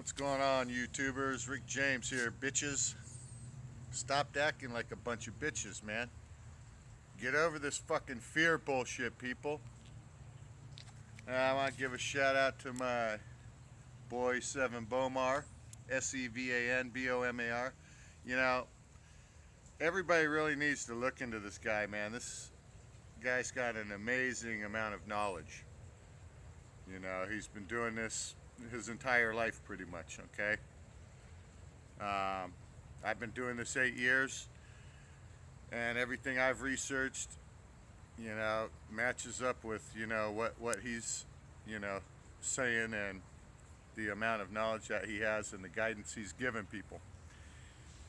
What's going on, YouTubers? Rick James here, bitches. Stop acting like a bunch of bitches, man. Get over this fucking fear bullshit, people. I want to give a shout out to my boy Sevan Bomar, Sevanbomar. You know, everybody really needs to look into this guy, man. This guy's got an amazing amount of knowledge. You know, he's been doing this his entire life pretty much, okay? I've been doing this 8 years, and everything I've researched, you know, matches up with, you know, what he's, you know, saying, and the amount of knowledge that he has and the guidance he's given people.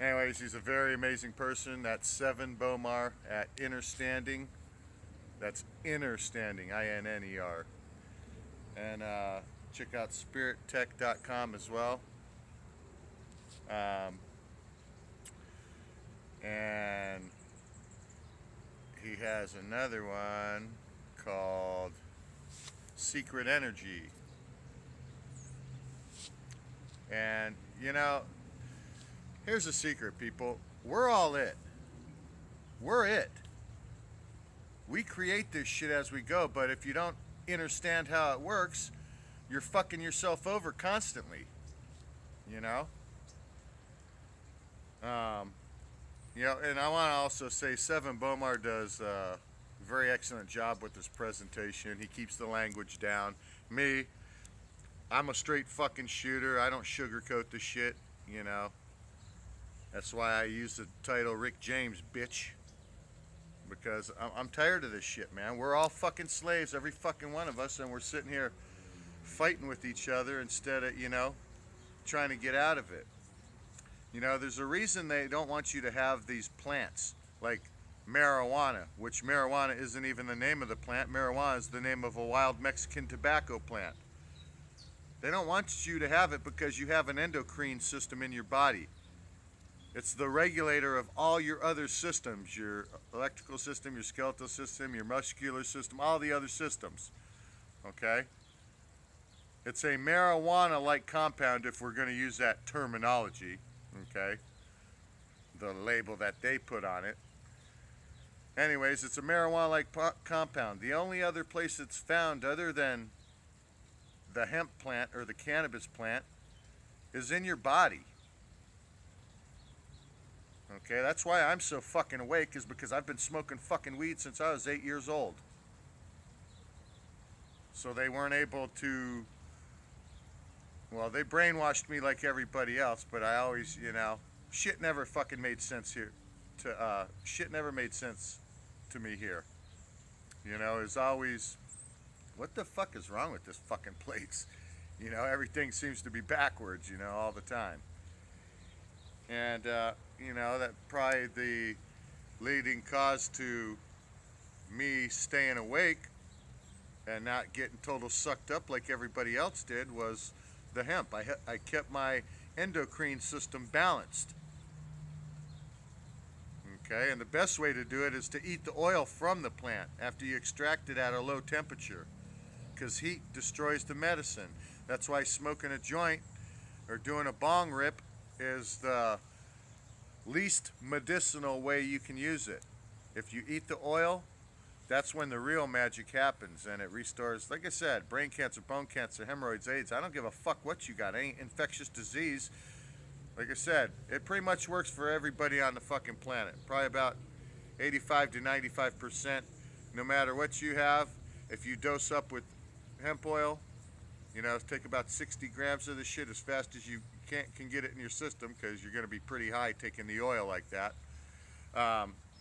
Anyways, he's a very amazing person. That's Sevan Bomar at Innerstanding. That's Innerstanding, INNER. And check out spirittech.com as well. And he has another one called Secret Energy. And, you know, here's a secret, people. We're all it. We're it. We create this shit as we go, but if you don't understand how it works, you're fucking yourself over constantly. You know? You know, and I want to also say Sevan Bomar does a very excellent job with his presentation. He keeps the language down. Me, I'm a straight fucking shooter. I don't sugarcoat the shit, you know. That's why I use the title Rick James, bitch. Because I'm tired of this shit, man. We're all fucking slaves, every fucking one of us, and we're sitting here fighting with each other instead of, you know, trying to get out of it. You know, there's a reason they don't want you to have these plants like marijuana, which marijuana isn't even the name of the plant. Marijuana is the name of a wild Mexican tobacco plant. They don't want you to have it because you have an endocrine system in your body. It's the regulator of all your other systems, your electrical system, your skeletal system, your muscular system, all the other systems, okay? It's a marijuana-like compound if we're going to use that terminology, okay? The label that they put on it. Anyways, it's a marijuana-like compound. The only other place it's found other than the hemp plant or the cannabis plant is in your body. Okay, that's why I'm so fucking awake, is because I've been smoking fucking weed since I was 8 years old. So they weren't able to, well, they brainwashed me like everybody else, but I always, you know, shit never fucking made sense here. Shit never made sense to me here. You know, it's always, what the fuck is wrong with this fucking place? You know, everything seems to be backwards, you know, all the time. And, you know, that probably the leading cause to me staying awake and not getting total sucked up like everybody else did was the hemp. I kept my endocrine system balanced. Okay, and the best way to do it is to eat the oil from the plant after you extract it at a low temperature, because heat destroys the medicine. That's why smoking a joint or doing a bong rip is the least medicinal way you can use it. If you eat the oil, that's when the real magic happens, and it restores, like I said, brain cancer, bone cancer, hemorrhoids, AIDS. I don't give a fuck what you got. Any infectious disease, like I said, it pretty much works for everybody on the fucking planet. Probably about 85 to 95%, no matter what you have. If you dose up with hemp oil, you know, take about 60 grams of the shit as fast as you can get it in your system, because you're going to be pretty high taking the oil like that.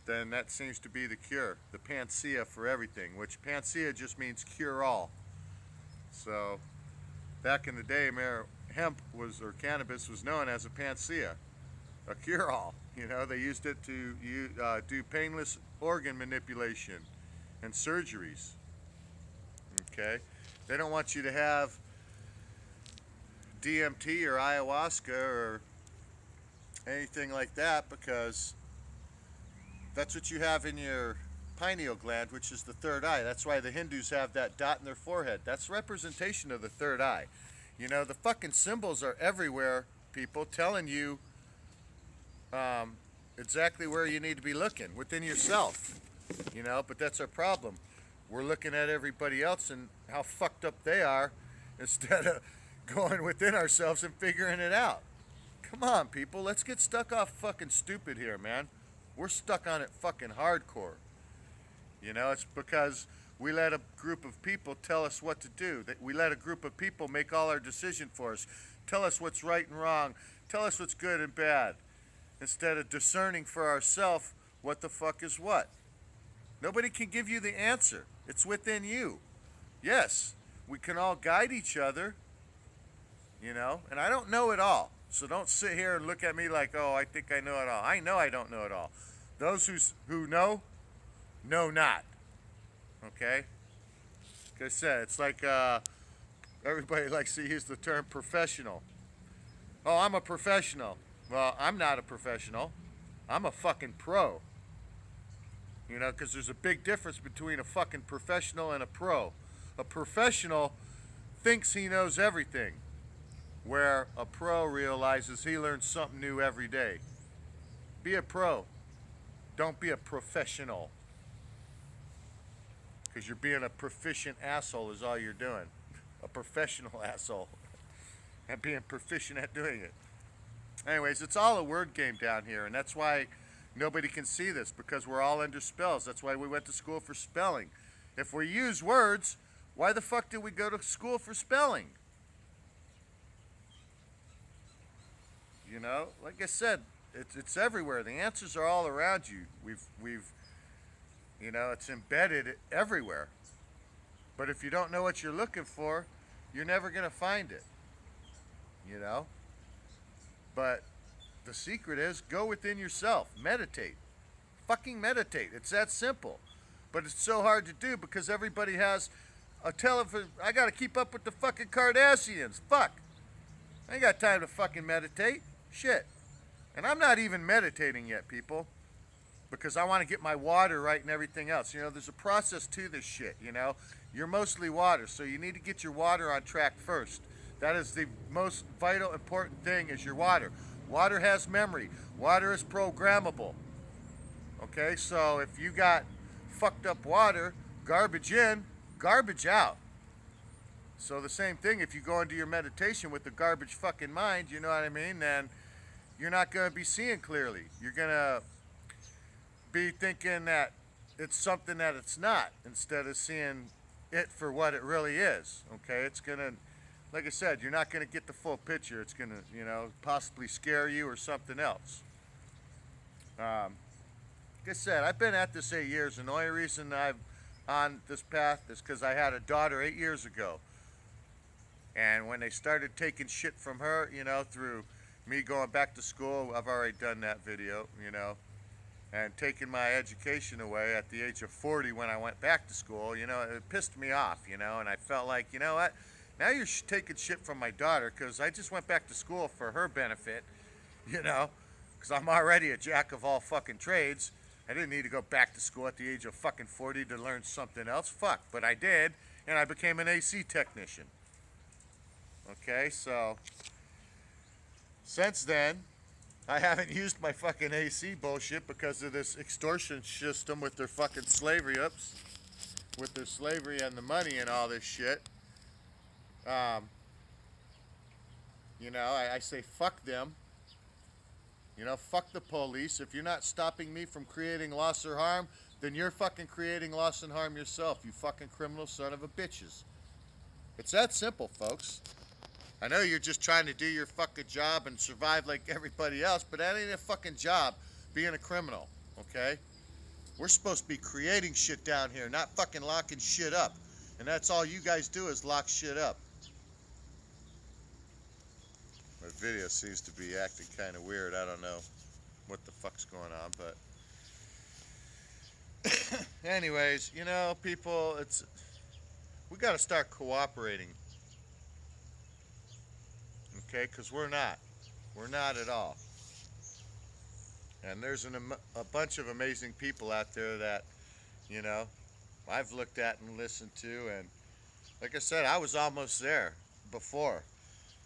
Then that seems to be the cure, the panacea for everything, which panacea just means cure all. So back in the day, hemp was, or cannabis was known as a panacea, a cure all. You know, they used it to do painless organ manipulation and surgeries. Okay, they don't want you to have DMT or ayahuasca or anything like that, because that's what you have in your pineal gland, which is the third eye. That's why the Hindus have that dot in their forehead. That's representation of the third eye. You know, the fucking symbols are everywhere, people, telling you exactly where you need to be looking, within yourself. You know, but that's our problem. We're looking at everybody else and how fucked up they are instead of going within ourselves and figuring it out. Come on, people, let's get stuck off fucking stupid here, man. We're stuck on it fucking hardcore. You know, it's because we let a group of people tell us what to do. That we let a group of people make all our decision for us, tell us what's right and wrong, tell us what's good and bad, instead of discerning for ourselves what the fuck is what. Nobody can give you the answer. It's within you. Yes, we can all guide each other, you know, and I don't know it all. So don't sit here and look at me like, oh, I think I know it all. I know I don't know it all. Those who know not. Okay? Like I said, it's like everybody likes to use the term professional. Oh, I'm a professional. Well, I'm not a professional. I'm a fucking pro. You know, because there's a big difference between a fucking professional and a pro. A professional thinks he knows everything, where a pro realizes he learns something new every day. Be a pro. Don't be a professional. Because you're being a proficient asshole is all you're doing. A professional asshole. And being proficient at doing it. Anyways, it's all a word game down here, and that's why nobody can see this, because we're all under spells. That's why we went to school for spelling. If we use words, why the fuck did we go to school for spelling? You know, like I said, it's everywhere. The answers are all around you. We've you know, it's embedded everywhere. But if you don't know what you're looking for, you're never going to find it. You know? But the secret is go within yourself. Meditate. Fucking meditate. It's that simple. But it's so hard to do because everybody has a television. I got to keep up with the fucking Kardashians. Fuck. I ain't got time to fucking meditate. Shit. And I'm not even meditating yet, people. Because I want to get my water right and everything else. You know, there's a process to this shit, you know. You're mostly water, so you need to get your water on track first. That is the most vital, important thing is your water. Water has memory. Water is programmable. Okay, so if you got fucked up water, garbage in, garbage out. So the same thing, if you go into your meditation with the garbage fucking mind, you know what I mean, then you're not going to be seeing clearly. You're going to be thinking that it's something that it's not, instead of seeing it for what it really is. Okay, it's gonna, like I said, you're not gonna get the full picture. It's gonna, you know, possibly scare you or something else. Like I said, I've been at this 8 years, and the only reason I'm on this path is because I had a daughter 8 years ago, and when they started taking shit from her, you know, through me going back to school, I've already done that video, you know, and taking my education away at the age of 40 when I went back to school, you know, it pissed me off, you know, and I felt like, you know what, now you're taking shit from my daughter, because I just went back to school for her benefit, you know, because I'm already a jack of all fucking trades. I didn't need to go back to school at the age of fucking 40 to learn something else, fuck, but I did, and I became an AC technician. Okay, so since then, I haven't used my fucking AC bullshit because of this extortion system with their fucking slavery with their slavery and the money and all this shit. You know, I say fuck them. You know, fuck the police. If you're not stopping me from creating loss or harm, then you're fucking creating loss and harm yourself, you fucking criminal son of a bitches. It's that simple, folks. I know you're just trying to do your fucking job and survive like everybody else, but that ain't a fucking job, being a criminal, okay? We're supposed to be creating shit down here, not fucking locking shit up. And that's all you guys do is lock shit up. My video seems to be acting kind of weird. I don't know what the fuck's going on, but anyways, you know, people, we got to start cooperating. Okay, because we're not at all. And there's a bunch of amazing people out there that, you know, I've looked at and listened to, and like I said, I was almost there before.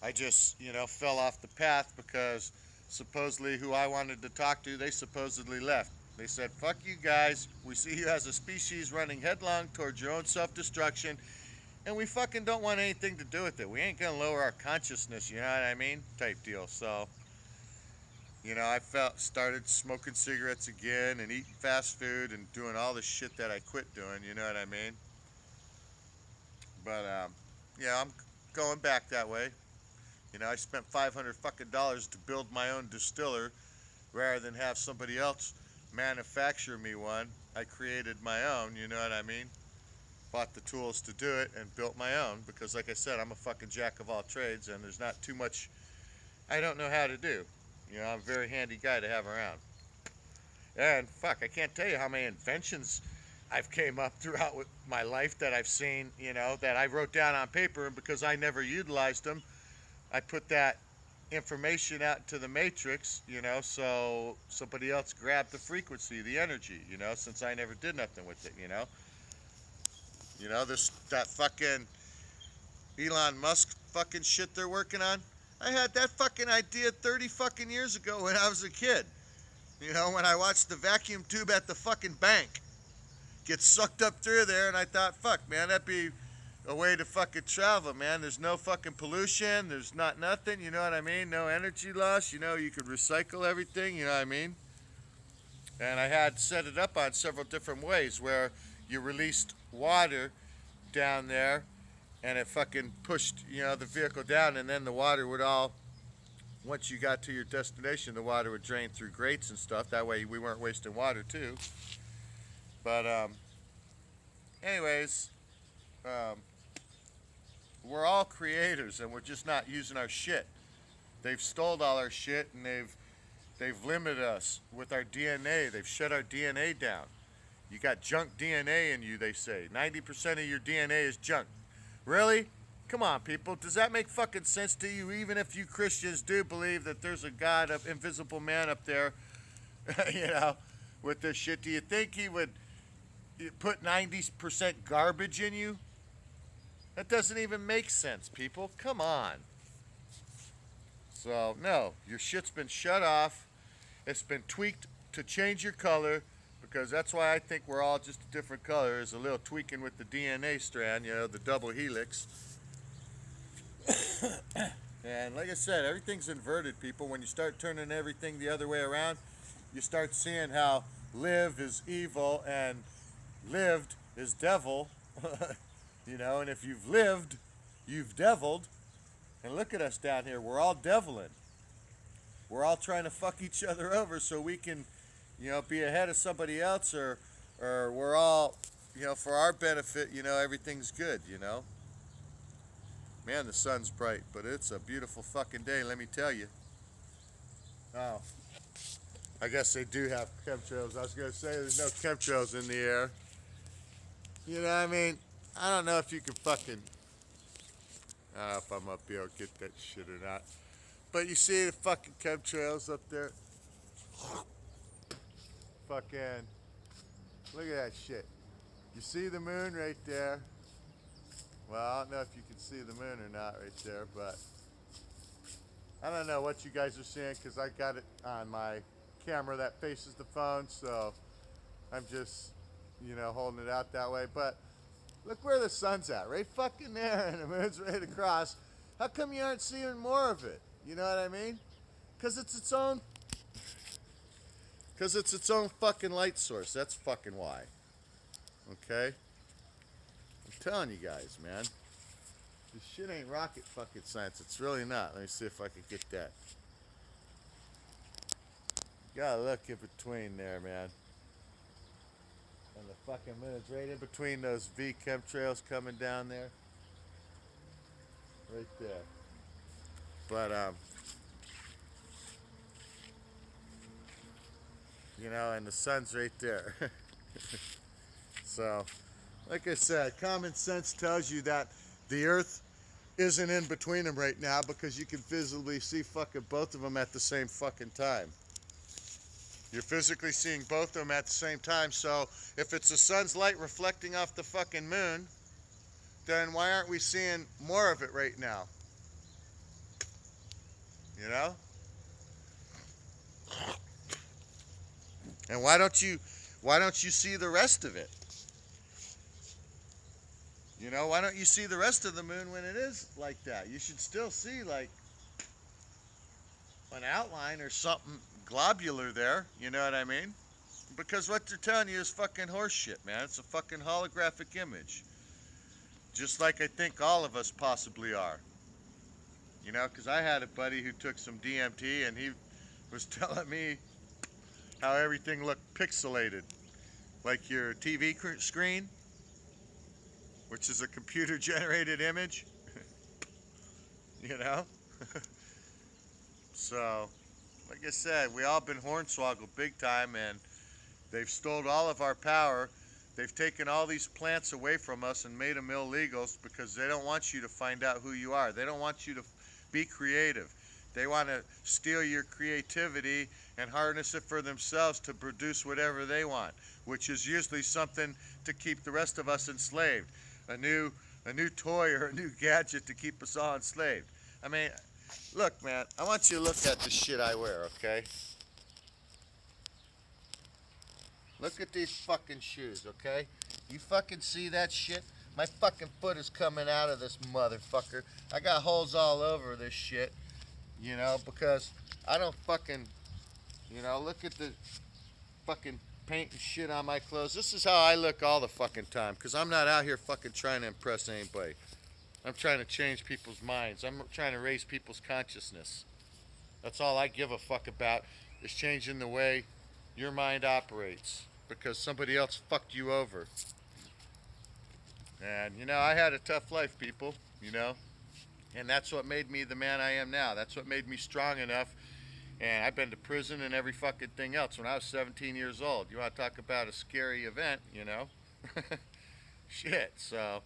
I just, fell off the path because supposedly who I wanted to talk to, they supposedly left. They said, fuck you guys. We see you as a species running headlong towards your own self-destruction, and we fucking don't want anything to do with it. We ain't gonna lower our consciousness, you know what I mean? Type deal. So, I started smoking cigarettes again and eating fast food and doing all the shit that I quit doing, you know what I mean? But, yeah, I'm going back that way. I spent $500 fucking dollars to build my own distiller rather than have somebody else manufacture me one. I created my own, you know what I mean? Bought the tools to do it and built my own because, like I said, I'm a fucking jack of all trades and there's not too much I don't know how to do. I'm a very handy guy to have around. And fuck, I can't tell you how many inventions I've came up throughout with my life that I've seen, that I wrote down on paper, and because I never utilized them, I put that information out into the matrix, so somebody else grabbed the frequency, the energy, since I never did nothing with it, that fucking Elon Musk fucking shit they're working on. I had that fucking idea 30 fucking years ago when I was a kid. When I watched the vacuum tube at the fucking bank get sucked up through there, and I thought, fuck, man, that'd be a way to fucking travel, man. There's no fucking pollution. There's not nothing, you know what I mean? No energy loss. You could recycle everything, you know what I mean? And I had set it up on several different ways where you released water down there and it fucking pushed, the vehicle down, and then the water would all, once you got to your destination, the water would drain through grates and stuff. That way we weren't wasting water too. But anyways, we're all creators and we're just not using our shit. They've stole all our shit and they've limited us with our DNA. They've shut our DNA down. You got junk DNA in you, they say. 90% of your DNA is junk. Really? Come on, people. Does that make fucking sense to you? Even if you Christians do believe that there's a God, an invisible man up there, with this shit, do you think he would put 90% garbage in you? That doesn't even make sense, people. Come on. So, no, your shit's been shut off. It's been tweaked to change your color, because that's why I think we're all just a different color. There's a little tweaking with the DNA strand, the double helix. And like I said, everything's inverted, people. When you start turning everything the other way around, you start seeing how live is evil and lived is devil. And if you've lived, you've deviled. And look at us down here. We're all deviling. We're all trying to fuck each other over so we can, be ahead of somebody else, or we're all, for our benefit, everything's good, Man, the sun's bright, but it's a beautiful fucking day, let me tell you. Oh, I guess they do have chemtrails. I was going to say there's no chemtrails in the air. You know what I mean? I don't know if you can fucking... I don't know if I'm going to be able to get that shit or not. But you see the fucking chemtrails up there? Fucking... Look at that shit. You see the moon right there? Well, I don't know if you can see the moon or not right there, but... I don't know what you guys are seeing because I got it on my camera that faces the phone, so I'm just, holding it out that way. But look where the sun's at, right fucking there, and the moon's right across. How come you aren't seeing more of it? You know what I mean? Because it's its own fucking light source. That's fucking why. Okay? I'm telling you guys, man. This shit ain't rocket fucking science. It's really not. Let me see if I can get that. Gotta look in between there, man. And the fucking moon's right in between those V chemtrails coming down there. Right there. But, and the sun's right there. So, like I said, common sense tells you that the Earth isn't in between them right now because you can visibly see fucking both of them at the same fucking time. You're physically seeing both of them at the same time, so if it's the sun's light reflecting off the fucking moon, then why aren't we seeing more of it right now? You know? And why don't you see the rest of it? You know, why don't you see the rest of the moon when it is like that? You should still see like an outline or something globular there, you know what I mean? Because what they're telling you is fucking horse shit, man. It's a fucking holographic image. Just like I think all of us possibly are. You know, because I had a buddy who took some DMT and he was telling me how everything looked pixelated. Like your TV screen, which is a computer generated image. You know? So, like I said, we all been hornswoggled big time, and they've stole all of our power. They've taken all these plants away from us and made them illegals because they don't want you to find out who you are. They don't want you to be creative. They want to steal your creativity and harness it for themselves to produce whatever they want, which is usually something to keep the rest of us enslaved. A new toy or a new gadget to keep us all enslaved. I mean, look, man, I want you to look at the shit I wear, okay? Look at these fucking shoes, okay? You fucking see that shit? My fucking foot is coming out of this motherfucker. I got holes all over this shit, you know, because I don't fucking, you know, look at the fucking paint and shit on my clothes. This is how I look all the fucking time, because I'm not out here fucking trying to impress anybody. I'm trying to change people's minds. I'm trying to raise people's consciousness. That's all I give a fuck about, is changing the way your mind operates, because somebody else fucked you over. And, you know, I had a tough life, people, you know, and that's what made me the man I am now. That's what made me strong enough. And I've been to prison and every fucking thing else when I was 17 years old. You want to talk about a scary event, you know? Shit, so,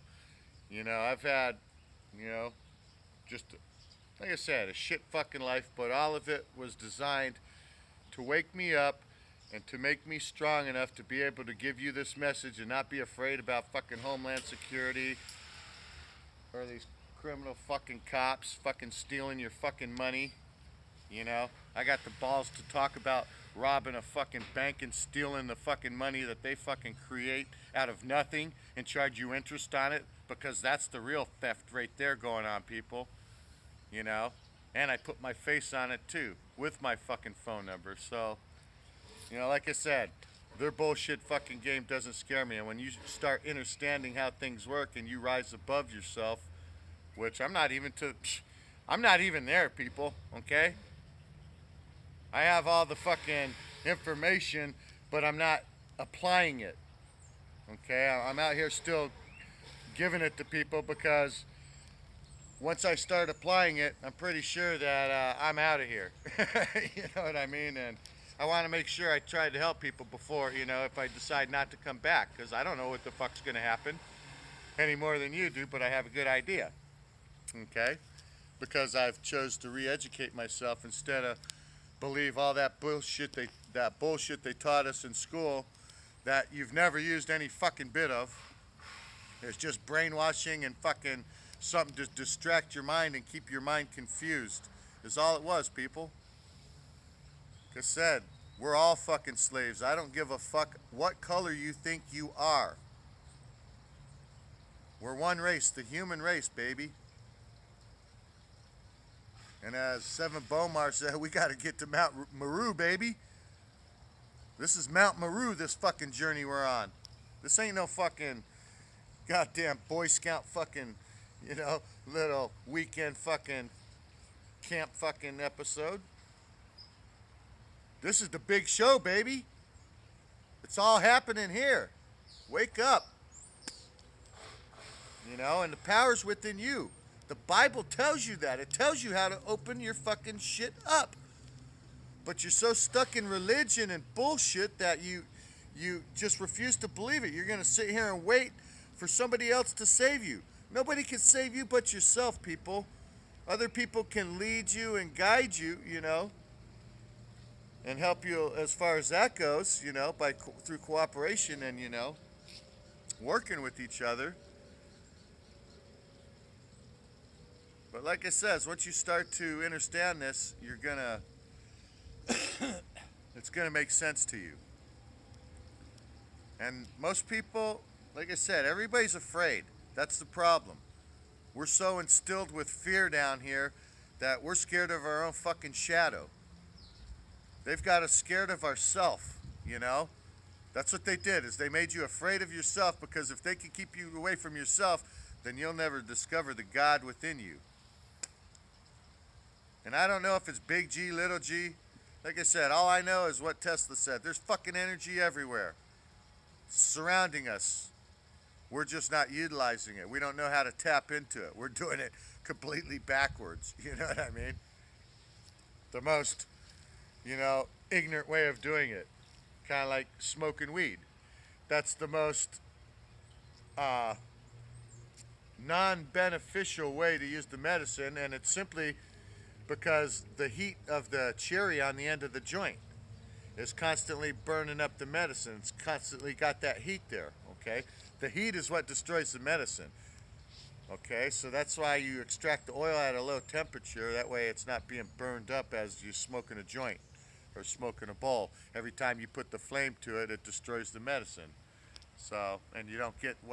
you know, I've had, you know, just, like I said, a shit fucking life, but all of it was designed to wake me up and to make me strong enough to be able to give you this message and not be afraid about fucking Homeland Security or these criminal fucking cops fucking stealing your fucking money. You know, I got the balls to talk about robbing a fucking bank and stealing the fucking money that they fucking create out of nothing and charge you interest on it, because that's the real theft right there going on, people. You know, and I put my face on it too with my fucking phone number. So, you know, like I said, their bullshit fucking game doesn't scare me. And when you start understanding how things work and you rise above yourself, which I'm not even there, people, okay? I have all the fucking information, but I'm not applying it, okay? I'm out here still giving it to people, because once I start applying it, I'm pretty sure that I'm out of here. You know what I mean? And I want to make sure I try to help people before, you know, if I decide not to come back, because I don't know what the fuck's going to happen any more than you do, but I have a good idea, okay? Because I've chose to re-educate myself instead of believe all that bullshit they taught us in school that you've never used any fucking bit of. It's just brainwashing and fucking something to distract your mind and keep your mind confused, is all it was, people. Like I said, we're all fucking slaves. I don't give a fuck what color you think you are. We're one race, the human race, baby. And as Seven Bomar said, we got to get to Mount Meru, baby. This is Mount Meru, this fucking journey we're on. This ain't no fucking goddamn Boy Scout fucking, you know, little weekend fucking camp fucking episode. This is the big show, baby. It's all happening here. Wake up. You know, and the power's within you. The Bible tells you that. It tells you how to open your fucking shit up. But you're so stuck in religion and bullshit that you just refuse to believe it. You're going to sit here and wait for somebody else to save you. Nobody can save you but yourself, people. Other people can lead you and guide you, you know, and help you as far as that goes, you know, through cooperation and, you know, working with each other. But like I says, once you start to understand this, you're gonna, it's gonna make sense to you. And most people, like I said, everybody's afraid. That's the problem. We're so instilled with fear down here that we're scared of our own fucking shadow. They've got us scared of ourself, you know? That's what they did, is they made you afraid of yourself, because if they can keep you away from yourself, then you'll never discover the God within you. And I don't know if it's big G, little g. Like I said, all I know is what Tesla said. There's fucking energy everywhere, surrounding us. We're just not utilizing it. We don't know how to tap into it. We're doing it completely backwards. You know what I mean? The most, ignorant way of doing it. Kind of like smoking weed. That's the most non-beneficial way to use the medicine, and it's simply because the heat of the cherry on the end of the joint is constantly burning up the medicine. It's constantly got that heat there, okay? The heat is what destroys the medicine, okay? So that's why you extract the oil at a low temperature. That way it's not being burned up as you're smoking a joint or smoking a bowl. Every time you put the flame to it, it destroys the medicine. So, and you don't get